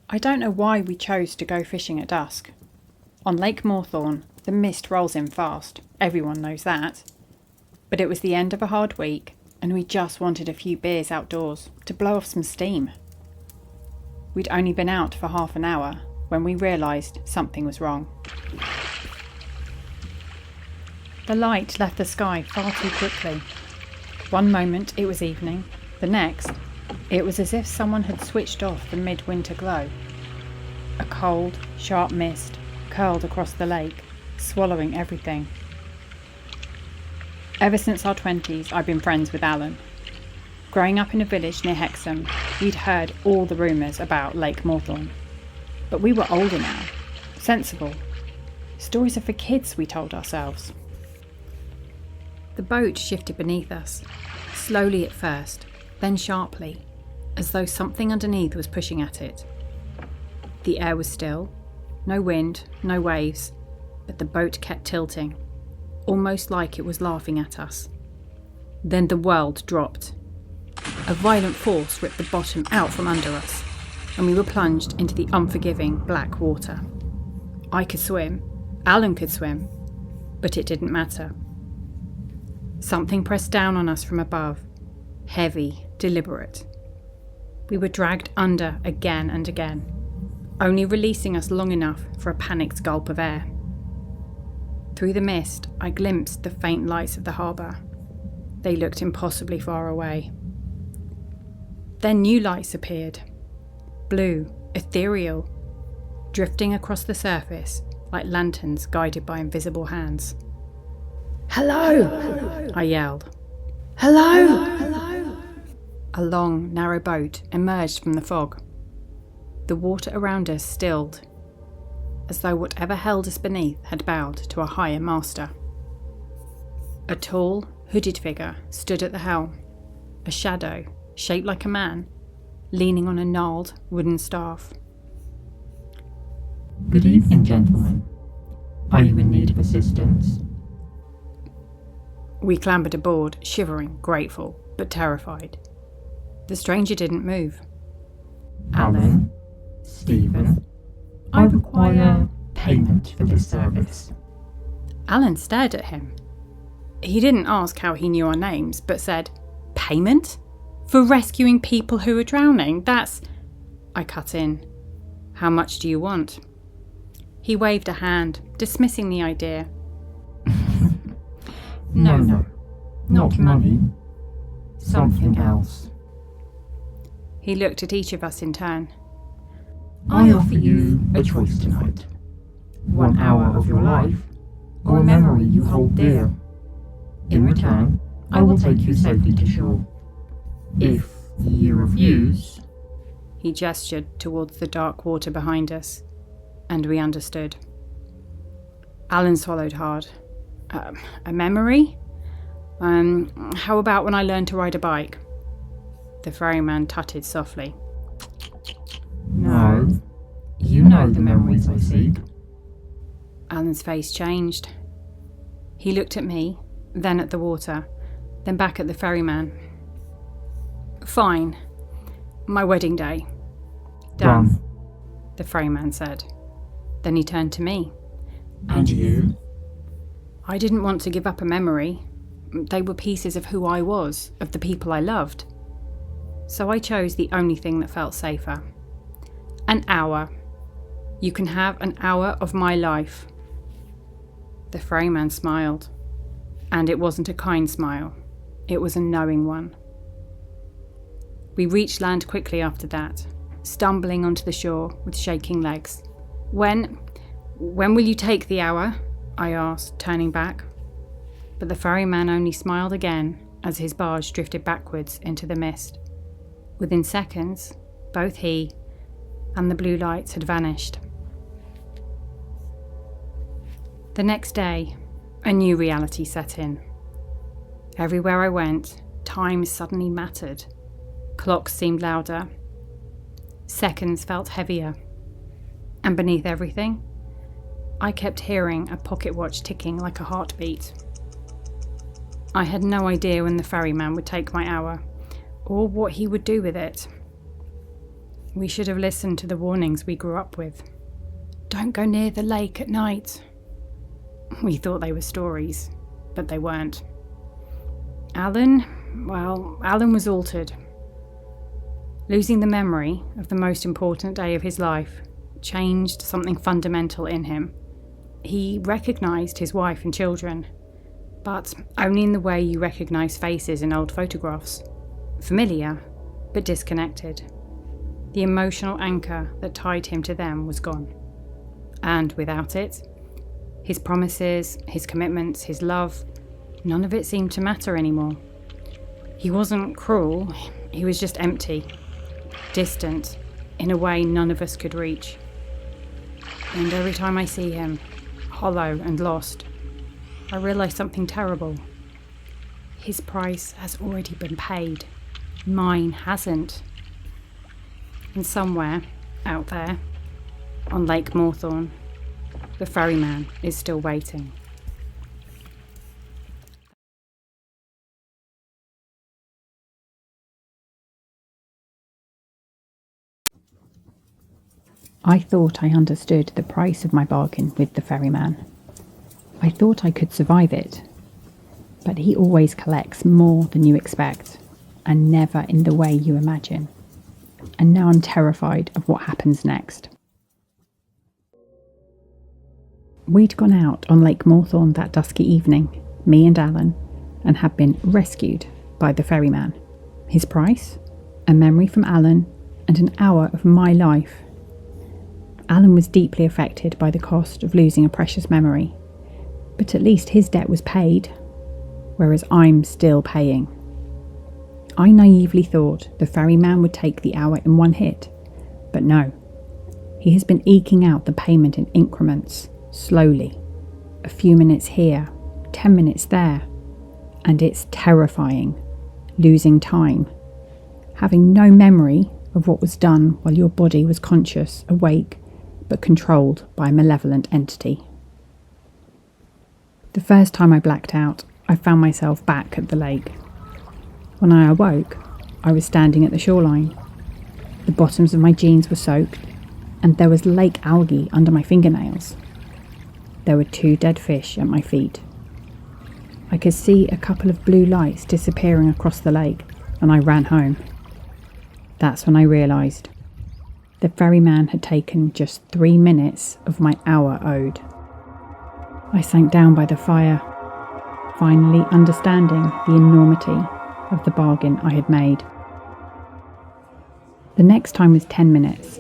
I don't know why we chose to go fishing at dusk. On Lake Mawthorne, the mist rolls in fast. Everyone knows that. But it was the end of a hard week, and we just wanted a few beers outdoors to blow off some steam. We'd only been out for half an hour when we realised something was wrong. The light left the sky far too quickly. One moment it was evening, the next it was as if someone had switched off the midwinter glow. A cold, sharp mist curled across the lake, swallowing everything. Ever since our 20s, I've been friends with Alan. Growing up in a village near Hexham, we'd heard all the rumours about Lake Mawthorne. But we were older now, sensible. Stories are for kids, we told ourselves. The boat shifted beneath us, slowly at first, then sharply, as though something underneath was pushing at it. The air was still, no wind, no waves, but the boat kept tilting, almost like it was laughing at us. Then the world dropped. A violent force ripped the bottom out from under us, and we were plunged into the unforgiving black water. I could swim, Alan could swim, but it didn't matter. Something pressed down on us from above, heavy, deliberate. We were dragged under again and again, only releasing us long enough for a panicked gulp of air. Through the mist, I glimpsed the faint lights of the harbour. They looked impossibly far away. Then new lights appeared, blue, ethereal, drifting across the surface like lanterns guided by invisible hands. "Hello!" I yelled. "Hello!" A long, narrow boat emerged from the fog. The water around us stilled, as though whatever held us beneath had bowed to a higher master. A tall, hooded figure stood at the helm, a shadow, shaped like a man, leaning on a gnarled wooden staff. "Good evening, gentlemen. Are you in need of assistance?" We clambered aboard, shivering, grateful, but terrified. The stranger didn't move. "Alan? Stephen? I require payment for this service." Alan stared at him. He didn't ask how he knew our names, but said, "Payment? For rescuing people who are drowning? That's..." I cut in. "How much do you want?" He waved a hand, dismissing the idea. No, not money. Something else. He looked at each of us in turn. "I offer you a choice tonight. 1 hour of your life, or a memory you hold dear. In return, I will take you safely to shore. If you refuse..." He gestured towards the dark water behind us, and we understood. Alan swallowed hard. A memory? How about when I learned to ride a bike? The ferryman tutted softly. "No, you know the memories I seek." Alan's face changed. He looked at me, then at the water, then back at the ferryman. "Fine. My wedding day." "Done," the ferryman said. Then he turned to me. "And you?" I didn't want to give up a memory. They were pieces of who I was, of the people I loved. So I chose the only thing that felt safer. An hour. You can have an hour of my life. The ferryman smiled. And it wasn't a kind smile. It was a knowing one. We reached land quickly after that, stumbling onto the shore with shaking legs. When will you take the hour?" I asked, turning back. But the ferryman only smiled again as his barge drifted backwards into the mist. Within seconds, both he and the blue lights had vanished. The next day, a new reality set in. Everywhere I went, time suddenly mattered. Clocks seemed louder. Seconds felt heavier. And beneath everything, I kept hearing a pocket watch ticking like a heartbeat. I had no idea when the ferryman would take my hour, or what he would do with it. We should have listened to the warnings we grew up with. Don't go near the lake at night. We thought they were stories, but they weren't. Alan was altered. Losing the memory of the most important day of his life changed something fundamental in him. He recognised his wife and children, but only in the way you recognise faces in old photographs. Familiar, but disconnected. The emotional anchor that tied him to them was gone. And without it, his promises, his commitments, his love, none of it seemed to matter anymore. He wasn't cruel, he was just empty, distant, in a way none of us could reach. And every time I see him, hollow and lost, I realise something terrible. His price has already been paid. Mine hasn't. And somewhere, out there, on Lake Mawthorne, the ferryman is still waiting. I thought I understood the price of my bargain with the ferryman. I thought I could survive it, but he always collects more than you expect, and never in the way you imagine. And now I'm terrified of what happens next. We'd gone out on Lake Mawthorne that dusky evening, me and Alan, and had been rescued by the ferryman. His price? A memory from Alan and an hour of my life. Alan was deeply affected by the cost of losing a precious memory, but at least his debt was paid, whereas I'm still paying. I naively thought the ferryman would take the hour in one hit, but no. He has been eking out the payment in increments, slowly. A few minutes here, 10 minutes there, and it's terrifying, losing time, having no memory of what was done while your body was conscious, awake, but controlled by a malevolent entity. The first time I blacked out, I found myself back at the lake. When I awoke, I was standing at the shoreline. The bottoms of my jeans were soaked, and there was lake algae under my fingernails. There were 2 dead fish at my feet. I could see a couple of blue lights disappearing across the lake, and I ran home. That's when I realised the ferryman had taken just 3 minutes of my hour owed. I sank down by the fire, finally understanding the enormity of the bargain I had made. The next time was 10 minutes.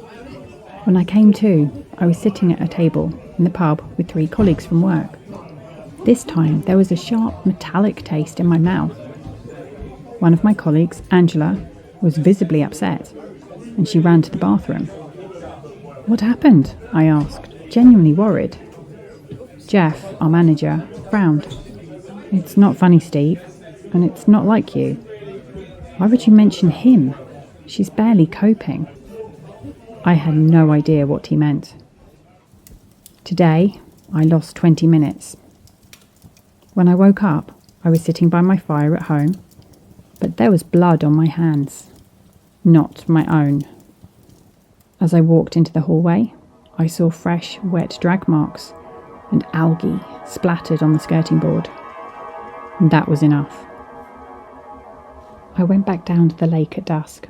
When I came to, I was sitting at a table in the pub with 3 colleagues from work. This time there was a sharp metallic taste in my mouth. One of my colleagues, Angela, was visibly upset, and she ran to the bathroom. "What happened?" I asked, genuinely worried. Jeff, our manager, frowned. "It's not funny, Steve, and it's not like you. Why would you mention him? She's barely coping." I had no idea what he meant. Today, I lost 20 minutes. When I woke up, I was sitting by my fire at home, but there was blood on my hands. Not my own. As I walked into the hallway, I saw fresh, wet drag marks and algae splattered on the skirting board. And that was enough. I went back down to the lake at dusk.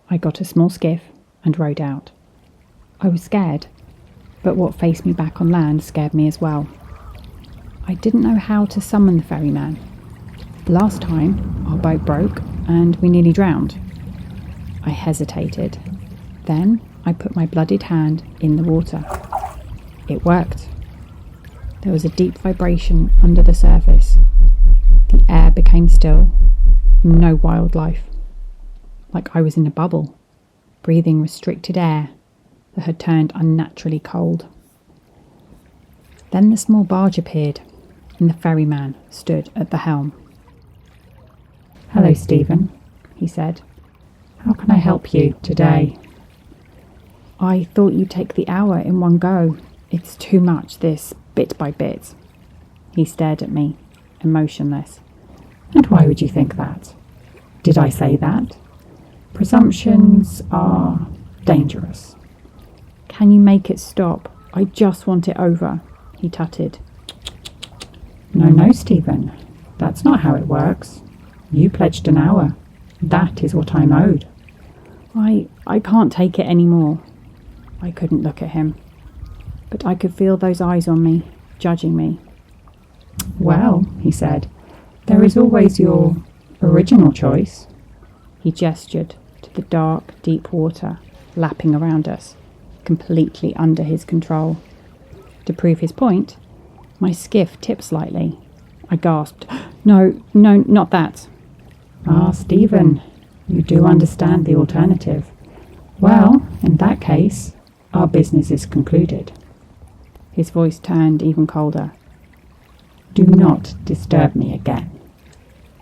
I got a small skiff and rowed out. I was scared, but what faced me back on land scared me as well. I didn't know how to summon the ferryman. Last time, our boat broke and we nearly drowned. I hesitated. Then I put my bloodied hand in the water. It worked. There was a deep vibration under the surface. The air became still. No wildlife. Like I was in a bubble, breathing restricted air that had turned unnaturally cold. Then the small barge appeared, and the ferryman stood at the helm. "Hello, Stephen," he said. "How can I help you today?" "I thought you'd take the hour in one go. It's too much, this bit by bit." He stared at me, emotionless. "And why would you think that? Did I say that? Presumptions are dangerous. Can you make it stop? I just want it over, he tutted. No, Stephen. That's not how it works. You pledged an hour. That is what I'm owed. I can't take it anymore. I couldn't look at him, but I could feel those eyes on me, judging me. Well, he said, there is always your original choice. He gestured to the dark, deep water lapping around us, completely under his control. To prove his point, my skiff tipped slightly. I gasped, No, not that. Ah, Stephen, you do understand the alternative. Well, in that case, our business is concluded. His voice turned even colder. Do not disturb me again.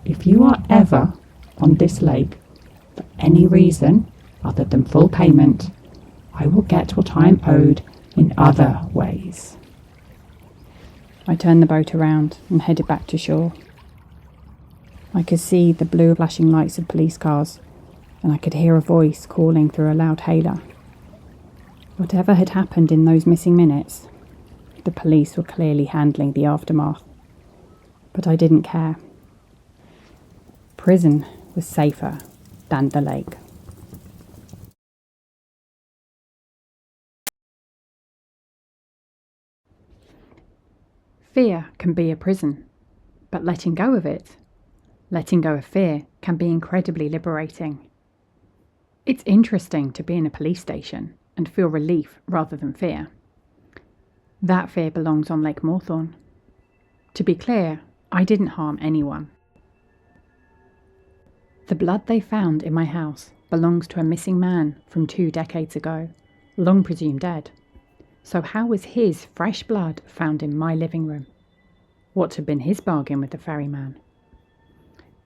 If you are ever on this lake for any reason other than full payment, I will get what I'm owed in other ways. I turned the boat around and headed back to shore. I could see the blue flashing lights of police cars, and I could hear a voice calling through a loud hailer. Whatever had happened in those missing minutes, the police were clearly handling the aftermath. But I didn't care. Prison was safer than the lake. Fear can be a prison, but letting go of it, letting go of fear, can be incredibly liberating. It's interesting to be in a police station and feel relief rather than fear. That fear belongs on Lake Mawthorne. To be clear, I didn't harm anyone. The blood they found in my house belongs to a missing man from 2 decades ago, long presumed dead. So how was his fresh blood found in my living room? What had been his bargain with the ferryman?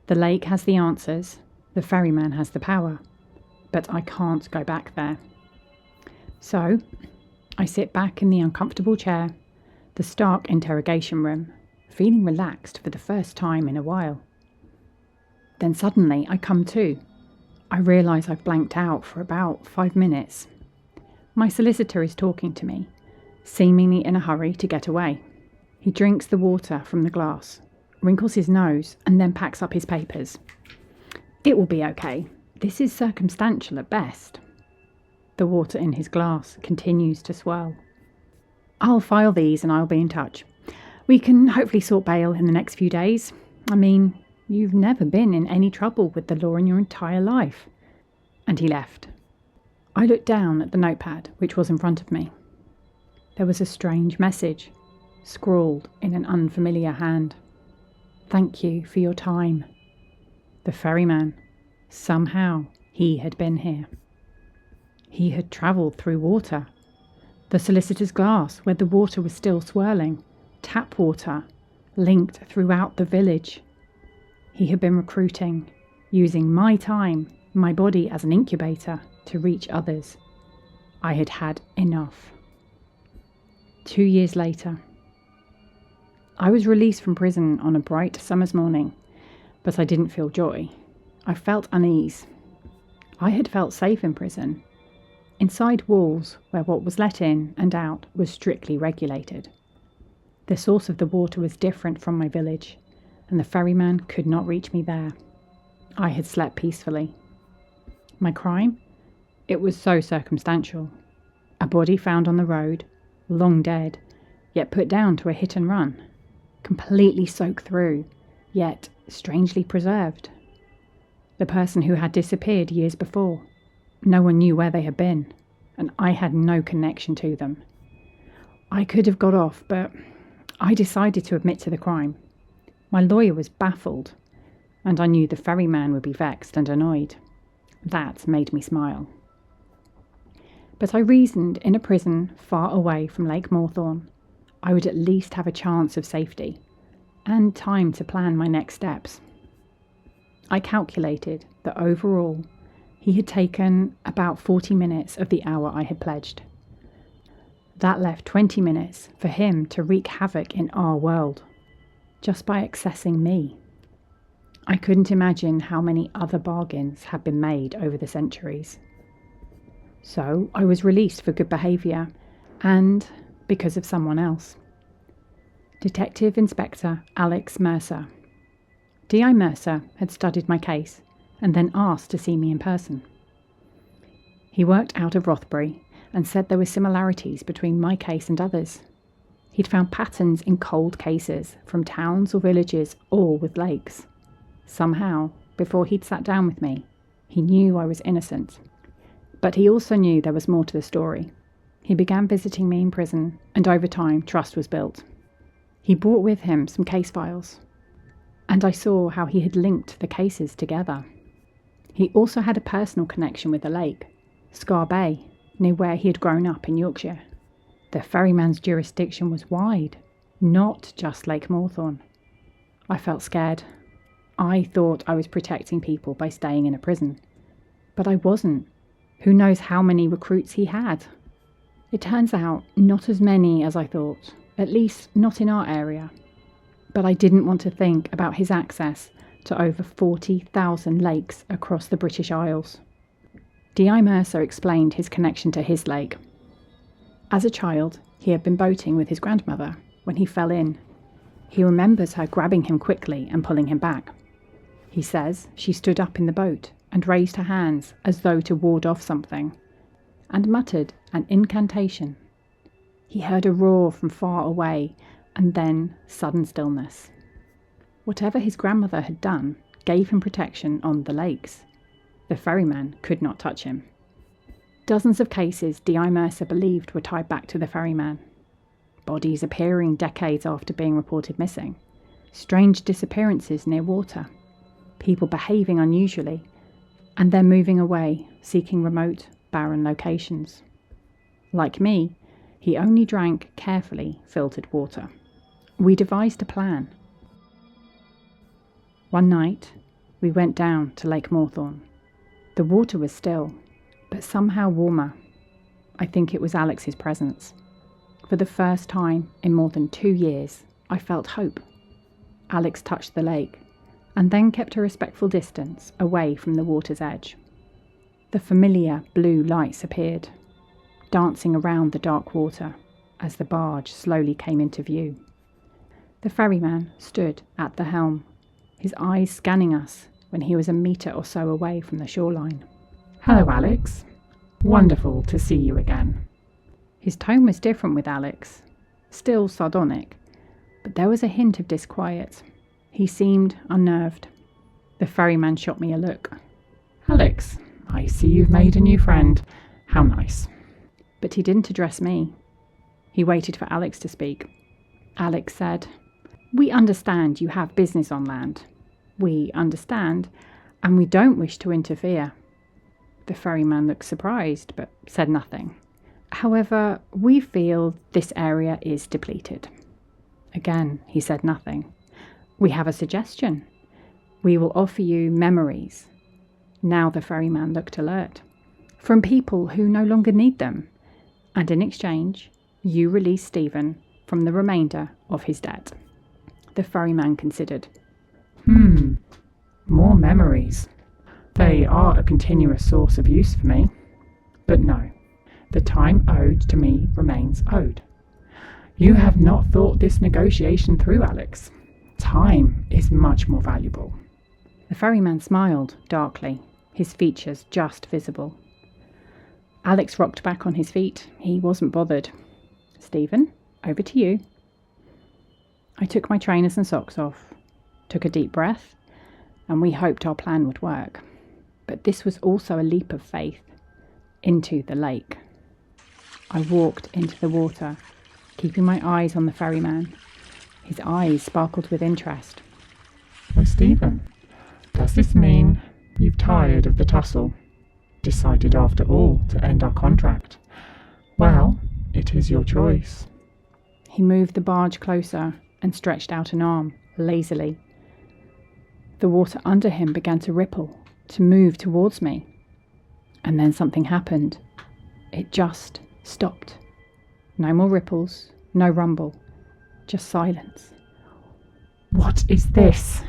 The lake has the answers, the ferryman has the power, but I can't go back there. So I sit back in the uncomfortable chair, the stark interrogation room, feeling relaxed for the first time in a while. Then suddenly I come to. I realise I've blanked out for about 5 minutes. My solicitor is talking to me, seemingly in a hurry to get away. He drinks the water from the glass, wrinkles his nose, and then packs up his papers. It will be okay. This is circumstantial at best. The water in his glass continues to swirl. I'll file these and I'll be in touch. We can hopefully sort bail in the next few days. I mean, you've never been in any trouble with the law in your entire life. And he left. I looked down at the notepad, which was in front of me. There was a strange message, scrawled in an unfamiliar hand. Thank you for your time. The ferryman. Somehow he had been here. He had travelled through water. The solicitor's glass, where the water was still swirling. Tap water, linked throughout the village. He had been recruiting, using my time, my body as an incubator, to reach others. I had had enough. 2 years later. I was released from prison on a bright summer's morning, but I didn't feel joy. I felt unease. I had felt safe in prison, inside walls where what was let in and out was strictly regulated. The source of the water was different from my village, and the ferryman could not reach me there. I had slept peacefully. My crime? It was so circumstantial. A body found on the road, long dead, yet put down to a hit and run. Completely soaked through, yet strangely preserved. The person who had disappeared years before. No one knew where they had been, and I had no connection to them. I could have got off, but I decided to admit to the crime. My lawyer was baffled, and I knew the ferryman would be vexed and annoyed. That made me smile. But I reasoned in a prison far away from Lake Mawthorne, I would at least have a chance of safety, and time to plan my next steps. I calculated that overall, he had taken about 40 minutes of the hour I had pledged. That left 20 minutes for him to wreak havoc in our world, just by accessing me. I couldn't imagine how many other bargains had been made over the centuries. So I was released for good behaviour, and because of someone else. Detective Inspector Alex Mercer. D.I. Mercer had studied my case and then asked to see me in person. He worked out of Rothbury and said there were similarities between my case and others. He'd found patterns in cold cases from towns or villages, all with lakes. Somehow, before he'd sat down with me, he knew I was innocent. But he also knew there was more to the story. He began visiting me in prison, and over time, trust was built. He brought with him some case files, and I saw how he had linked the cases together. He also had a personal connection with the lake, Scar Bay, near where he had grown up in Yorkshire. The ferryman's jurisdiction was wide, not just Lake Mawthorne. I felt scared. I thought I was protecting people by staying in a prison. But I wasn't. Who knows how many recruits he had? It turns out not as many as I thought, at least not in our area. But I didn't want to think about his access to over 40,000 lakes across the British Isles. D.I. Mercer explained his connection to his lake. As a child, he had been boating with his grandmother when he fell in. He remembers her grabbing him quickly and pulling him back. He says she stood up in the boat and raised her hands as though to ward off something, and muttered an incantation. He heard a roar from far away, and then sudden stillness. Whatever his grandmother had done gave him protection on the lakes. The ferryman could not touch him. Dozens of cases D.I. Mercer believed were tied back to the ferryman. Bodies appearing decades after being reported missing. Strange disappearances near water. People behaving unusually, and then moving away, seeking remote, barren locations. Like me, he only drank carefully filtered water. We devised a plan. One night, we went down to Lake Mawthorne. The water was still, but somehow warmer. I think it was Alex's presence. For the first time in more than 2 years, I felt hope. Alex touched the lake, and then kept a respectful distance away from the water's edge. The familiar blue lights appeared, dancing around the dark water as the barge slowly came into view. The ferryman stood at the helm, his eyes scanning us when he was a metre or so away from the shoreline. Hello, Alex. Wonderful to see you again. His tone was different with Alex, still sardonic, but there was a hint of disquiet. He seemed unnerved. The ferryman shot me a look. Alex, I see you've made a new friend. How nice. But he didn't address me. He waited for Alex to speak. Alex said, "We understand you have business on land. We understand, and we don't wish to interfere." The ferryman looked surprised, but said nothing. "However, we feel this area is depleted." Again, he said nothing. "We have a suggestion. We will offer you memories." Now the ferryman looked alert. "From people who no longer need them. And in exchange, you release Stephen from the remainder of his debt." The ferryman considered. More memories. They are a continuous source of use for me. But no, the time owed to me remains owed. You have not thought this negotiation through, Alex. Time is much more valuable. The ferryman smiled darkly, his features just visible. Alex rocked back on his feet. He wasn't bothered. "Stephen, over to you." I took my trainers and socks off, took a deep breath, and we hoped our plan would work. But this was also a leap of faith into the lake. I walked into the water, keeping my eyes on the ferryman. His eyes sparkled with interest. "Well, Stephen, does this mean you've tired of the tussle? Decided after all to end our contract? Well, it is your choice." He moved the barge closer and stretched out an arm, lazily. The water under him began to ripple, to move towards me. And then something happened. It just stopped. No more ripples, no rumble, just silence. "What is this?"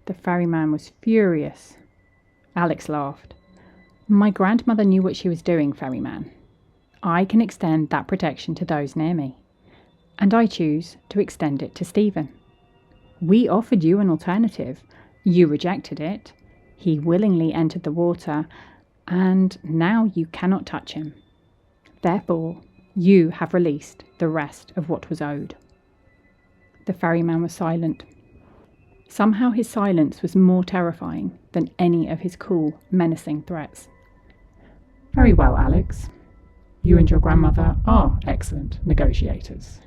The ferryman was furious. Alex laughed. My grandmother knew what she was doing, Ferryman. I can extend that protection to those near me, and I choose to extend it to Stephen. We offered you an alternative. You rejected it. He willingly entered the water, and now you cannot touch him. Therefore, you have released the rest of what was owed. The ferryman was silent. Somehow his silence was more terrifying than any of his cool, menacing threats. Very well, Alex. You and your grandmother are excellent negotiators.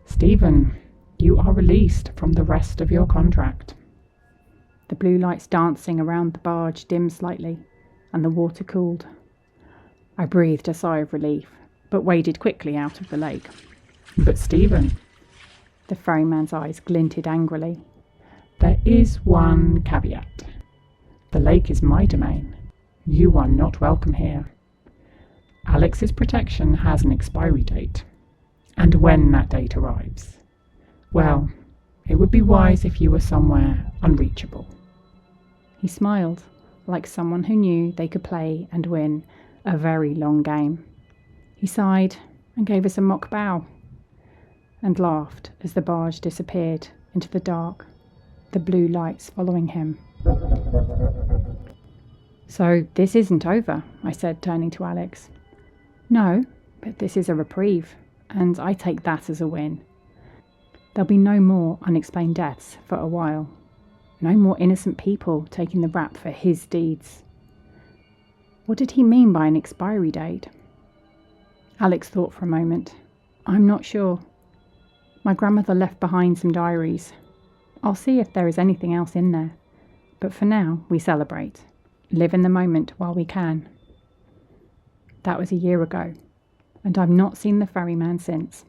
Stephen, you are released from the rest of your contract. The blue lights dancing around the barge dimmed slightly, and the water cooled. I breathed a sigh of relief, but waded quickly out of the lake. But Stephen, the ferryman's eyes glinted angrily. There is one caveat. The lake is my domain. You are not welcome here. Alex's protection has an expiry date, and when that date arrives, well, it would be wise if you were somewhere unreachable. He smiled, like someone who knew they could play and win a very long game. He sighed and gave us a mock bow, and laughed as the barge disappeared into the dark, the blue lights following him. So this isn't over, I said, turning to Alex. No, but this is a reprieve, and I take that as a win. There'll be no more unexplained deaths for a while. No more innocent people taking the rap for his deeds. What did he mean by an expiry date? Alex thought for a moment. I'm not sure. My grandmother left behind some diaries. I'll see if there is anything else in there. But for now, we celebrate. Live in the moment while we can. That was a year ago, and I've not seen the ferryman since.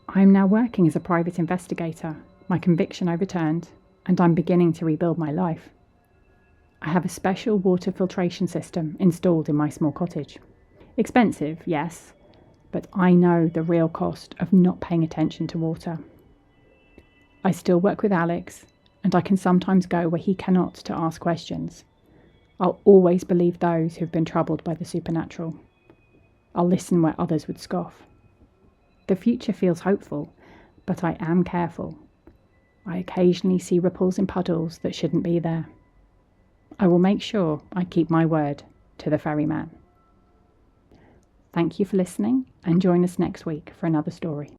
I am now working as a private investigator, my conviction overturned, and I'm beginning to rebuild my life. I have a special water filtration system installed in my small cottage. Expensive, yes, but I know the real cost of not paying attention to water. I still work with Alex, and I can sometimes go where he cannot to ask questions. I'll always believe those who've been troubled by the supernatural. I'll listen where others would scoff. The future feels hopeful, but I am careful. I occasionally see ripples in puddles that shouldn't be there. I will make sure I keep my word to the ferryman. Thank you for listening, and join us next week for another story.